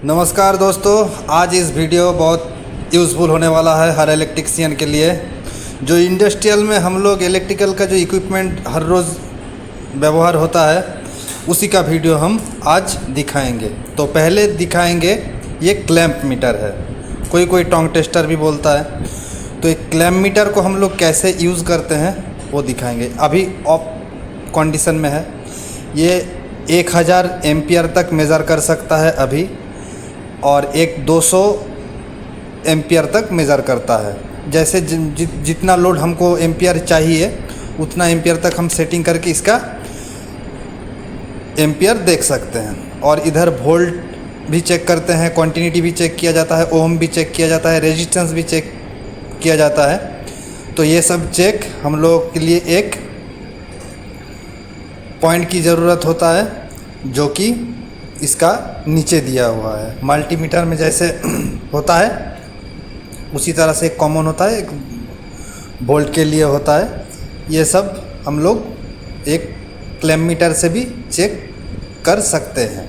नमस्कार दोस्तों, आज इस वीडियो बहुत यूज़फुल होने वाला है हर इलेक्ट्रिशियन के लिए। जो इंडस्ट्रियल में हम लोग इलेक्ट्रिकल का जो इक्विपमेंट हर रोज़ व्यवहार होता है उसी का वीडियो हम आज दिखाएंगे। तो पहले दिखाएंगे ये क्लैंप मीटर है, कोई टोंग टेस्टर भी बोलता है। तो एक क्लैंप मीटर को हम लोग कैसे यूज़ करते हैं वो दिखाएंगे। अभी ऑफ कंडीशन में है, ये 1000 एम्पियर तक मेज़र कर सकता है अभी, और एक 200 एम्पियर तक मेज़र करता है। जैसे जितना लोड हमको एम्पियर चाहिए उतना एम्पियर तक हम सेटिंग करके इसका एम्पियर देख सकते हैं। और इधर वोल्ट भी चेक करते हैं, क्वांटिटी भी चेक किया जाता है, ओम भी चेक किया जाता है, रेजिस्टेंस भी चेक किया जाता है। तो ये सब चेक हम लोग के लिए एक पॉइंट की ज़रूरत होता है जो कि इसका नीचे दिया हुआ है। मल्टीमीटर में जैसे होता है उसी तरह से एक कॉमन होता है, एक वोल्ट के लिए होता है। ये सब हम लोग एक क्लैंप मीटर से भी चेक कर सकते हैं।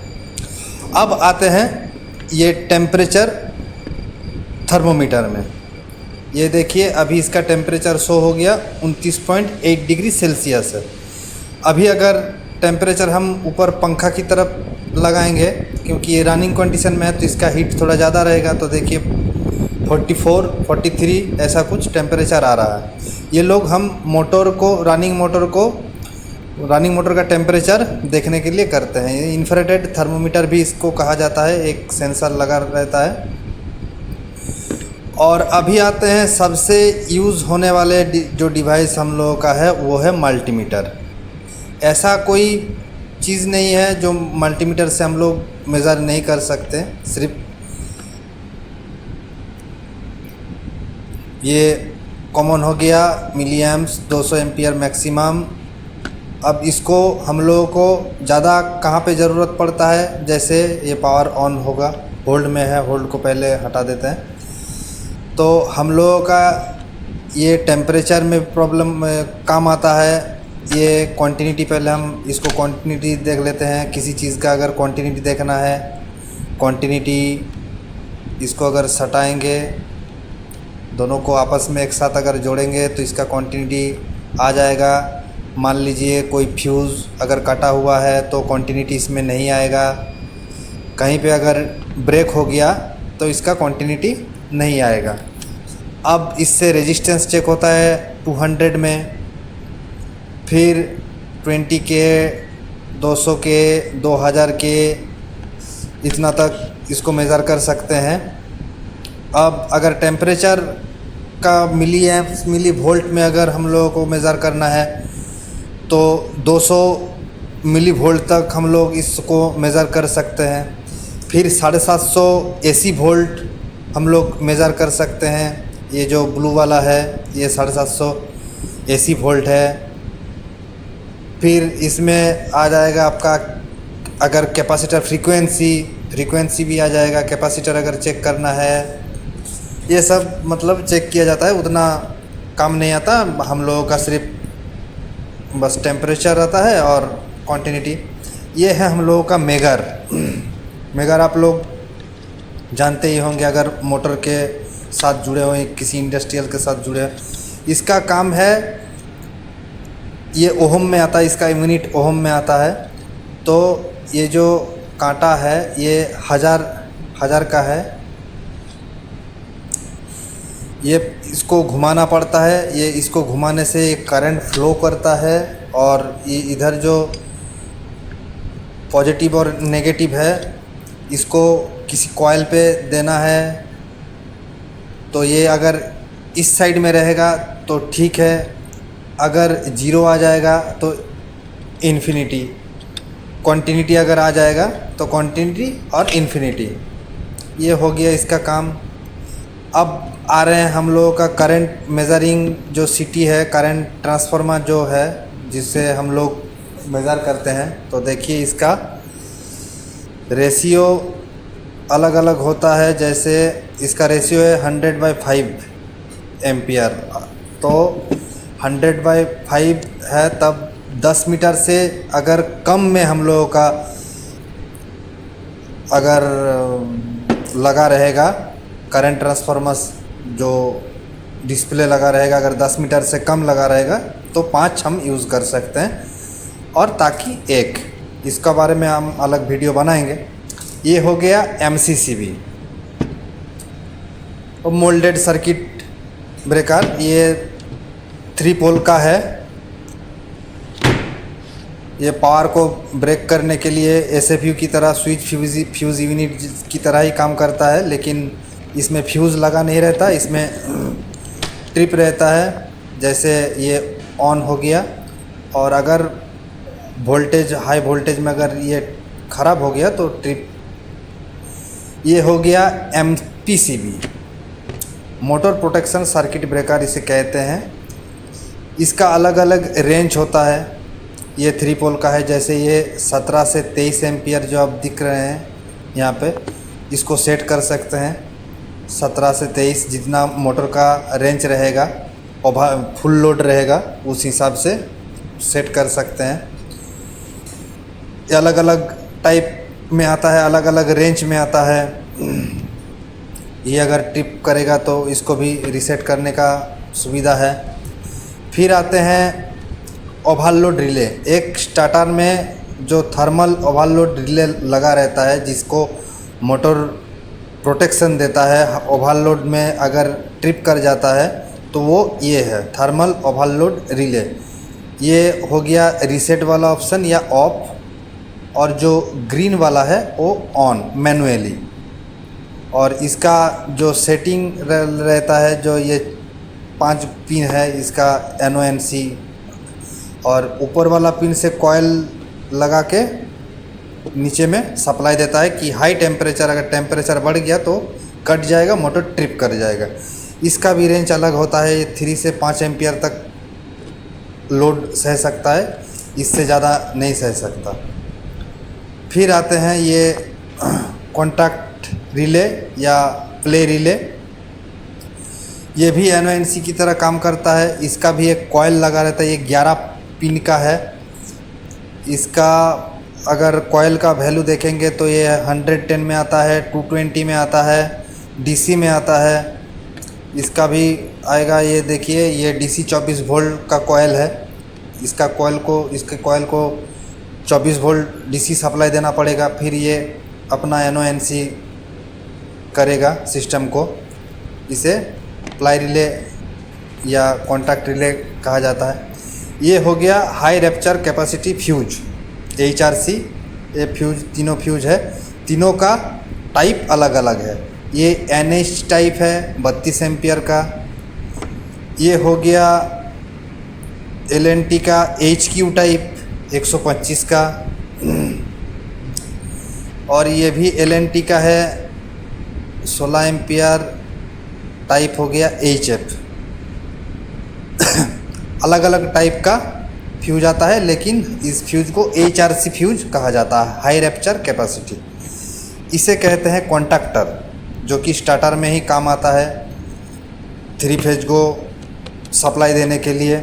अब आते हैं ये टेम्परेचर थर्मोमीटर में। ये देखिए, अभी इसका टेम्परेचर शो हो गया 29.8 डिग्री सेल्सियस है। अभी अगर टेम्परेचर हम ऊपर पंखा की तरफ लगाएंगे, क्योंकि ये रनिंग कंडीशन में है तो इसका हीट थोड़ा ज़्यादा रहेगा। तो देखिए 44, 43 ऐसा कुछ टेम्परेचर आ रहा है। ये लोग हम रनिंग मोटर का टेम्परेचर देखने के लिए करते हैं। ये इंफ्रारेड थर्मोमीटर भी इसको कहा जाता है, एक सेंसर लगा रहता है। और अभी आते हैं सबसे यूज़ होने वाले जो डिवाइस हम लोगों का है वो है मल्टीमीटर। ऐसा कोई चीज़ नहीं है जो मल्टीमीटर से हम लोग मेज़र नहीं कर सकते। सिर्फ ये कॉमन हो गया मिली एम्प्स, 200 एम्पियर मैक्सिमम। अब इसको हम लोगों को ज़्यादा कहाँ पे ज़रूरत पड़ता है, जैसे ये पावर ऑन होगा, होल्ड में है, होल्ड को पहले हटा देते हैं। तो हम लोगों का ये टेम्परेचर में प्रॉब्लम काम आता है। ये क्वांटिटी, पहले हम इसको क्वांटिटी देख लेते हैं। किसी चीज़ का अगर क्वांटिटी देखना है, क्वांटिटी इसको अगर सटाएंगे, दोनों को आपस में एक साथ अगर जोड़ेंगे तो इसका क्वांटिटी आ जाएगा। मान लीजिए कोई फ्यूज़ अगर कटा हुआ है तो क्वांटिटी इसमें नहीं आएगा। कहीं पे अगर ब्रेक हो गया तो इसका क्वांटिटी नहीं आएगा। अब इससे रेजिस्टेंस चेक होता है 200 में, फिर 20 के, 200 के, 2000 के, इतना तक इसको मेज़र कर सकते हैं। अब अगर टेम्परेचर का मिली एम्प्स, मिली वोल्ट में अगर हम लोगों को मेज़र करना है तो 200 मिली वोल्ट तक हम लोग इसको मेज़र कर सकते हैं। फिर 750 एसी वोल्ट हम लोग मेज़र कर सकते हैं। ये जो ब्लू वाला है ये 750 एसी वोल्ट है। फिर इसमें आ जाएगा आपका, अगर कैपेसिटर फ्रीक्वेंसी भी आ जाएगा। कैपेसिटर अगर चेक करना है, ये सब मतलब चेक किया जाता है। उतना काम नहीं आता हम लोगों का, सिर्फ बस टेम्परेचर रहता है और क्वांटिटी। ये है हम लोगों का मेगर आप लोग जानते ही होंगे, अगर मोटर के साथ जुड़े हुए, किसी इंडस्ट्रियल के साथ जुड़े। इसका काम है, ये ओहम में आता है, इसका यूनिट ओहम में आता है। तो ये जो कांटा है ये हजार का है। ये इसको घुमाना पड़ता है। ये इसको घुमाने से करंट फ्लो करता है, और ये इधर जो पॉजिटिव और नेगेटिव है इसको किसी कॉइल पे देना है। तो ये अगर इस साइड में रहेगा तो ठीक है, अगर ज़ीरो आ जाएगा तो इन्फिनिटी, क्वांटिटी अगर आ जाएगा तो क्वांटिटी और इन्फिनिटी। ये हो गया इसका काम। अब आ रहे हैं हम लोगों का करंट मेज़रिंग जो सिटी है, करंट ट्रांसफार्मर जो है जिससे हम लोग मेज़र करते हैं। तो देखिए इसका रेशियो अलग अलग होता है। जैसे इसका रेशियो है 100/5 एम्पियर। तो 100/5 है, तब 10 मीटर से अगर कम में हम लोगों का अगर लगा रहेगा करंट ट्रांसफार्मर जो डिस्प्ले लगा रहेगा, अगर 10 मीटर से कम लगा रहेगा तो 5 हम यूज़ कर सकते हैं, और ताकि एक, इसका बारे में हम अलग वीडियो बनाएंगे। ये हो गया MCCB और मोल्डेड सर्किट ब्रेकर। ये 3 पोल का है। ये पावर को ब्रेक करने के लिए SFU की तरह स्विच फ्यूज़ यूनिट की तरह ही काम करता है, लेकिन इसमें फ्यूज़ लगा नहीं रहता, इसमें ट्रिप रहता है। जैसे ये ऑन हो गया, और अगर वोल्टेज हाई वोल्टेज में अगर ये ख़राब हो गया तो ट्रिप। ये हो गया MPCB, motor protection circuit breaker इसे कहते हैं। इसका अलग अलग रेंज होता है। ये 3 पोल का है। जैसे ये 17 से 23 एम्पियर जो आप दिख रहे हैं यहाँ पे, इसको सेट कर सकते हैं। 17 से 23 जितना मोटर का रेंज रहेगा और फुल लोड रहेगा उस हिसाब से सेट कर सकते हैं। ये अलग अलग टाइप में आता है, अलग अलग रेंज में आता है। ये अगर ट्रिप करेगा तो इसको भी रीसेट करने का सुविधा है। फिर आते हैं ओवरलोड रिले। एक स्टार्टर में जो थर्मल ओवरलोड रिले लगा रहता है, जिसको मोटर प्रोटेक्शन देता है। ओवरलोड में अगर ट्रिप कर जाता है तो वो ये है थर्मल ओवरलोड रिले। ये हो गया रीसेट वाला ऑप्शन या ऑफ, और जो ग्रीन वाला है वो ऑन मैनुअली। और इसका जो सेटिंग रहता है, जो ये 5 पिन है इसका NONC, और ऊपर वाला पिन से कॉइल लगा के नीचे में सप्लाई देता है कि हाई टेम्परेचर, अगर टेम्परेचर बढ़ गया तो कट जाएगा, मोटर ट्रिप कर जाएगा। इसका भी रेंज अलग होता है। ये 3 से 5 एम्पियर तक लोड सह सकता है, इससे ज़्यादा नहीं सह सकता। फिर आते हैं ये कॉन्टैक्ट रिले या प्ले रिले। ये भी NONC की तरह काम करता है। इसका भी एक कॉइल लगा रहता है। ये 11 पिन का है। इसका अगर कॉइल का वैल्यू देखेंगे तो ये 110 में आता है, 220 में आता है, DC में आता है। इसका भी आएगा। ये देखिए, ये DC 24 वोल्ट का कॉइल है। इसके कॉइल को 24 वोल्ट DC सप्लाई देना पड़ेगा, फिर ये अपना NONC करेगा सिस्टम को। इसे प्लाई रिले या कॉन्टैक्ट रिले कहा जाता है। ये हो गया high rapture capacity fuse, HRC। ये फ्यूज, तीनों फ्यूज है। तीनों का टाइप अलग अलग है। ये NH टाइप है 32 एम्पियर का। ये हो गया LNT का HQ टाइप 125 का, और ये भी LNT का है 16 एम्पियर टाइप हो गया HF। अलग अलग टाइप का फ्यूज आता है, लेकिन इस फ्यूज को HRC फ्यूज कहा जाता है, हाई रैप्चर कैपेसिटी। इसे कहते हैं कॉन्टैक्टर, जो कि स्टार्टर में ही काम आता है 3 फेज को सप्लाई देने के लिए।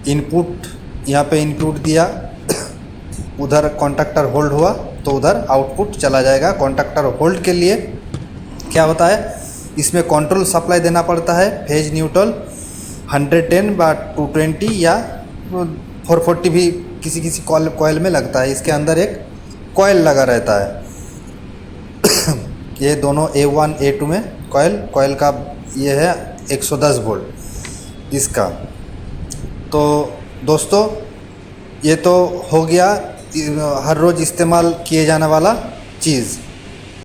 इनपुट यहाँ पे इनपुट दिया, उधर कॉन्टैक्टर होल्ड हुआ तो उधर आउटपुट चला जाएगा। कॉन्टैक्टर होल्ड के लिए क्या होता है, इसमें कंट्रोल सप्लाई देना पड़ता है। फेज न्यूट्रल 110/220 या 440 भी किसी किसी कॉइल में लगता है। इसके अंदर एक कॉइल लगा रहता है। ये दोनों A1 A2 में कॉइल का ये है 110 वोल्ट इसका। तो दोस्तों, ये तो हो गया हर रोज़ इस्तेमाल किए जाने वाला चीज़।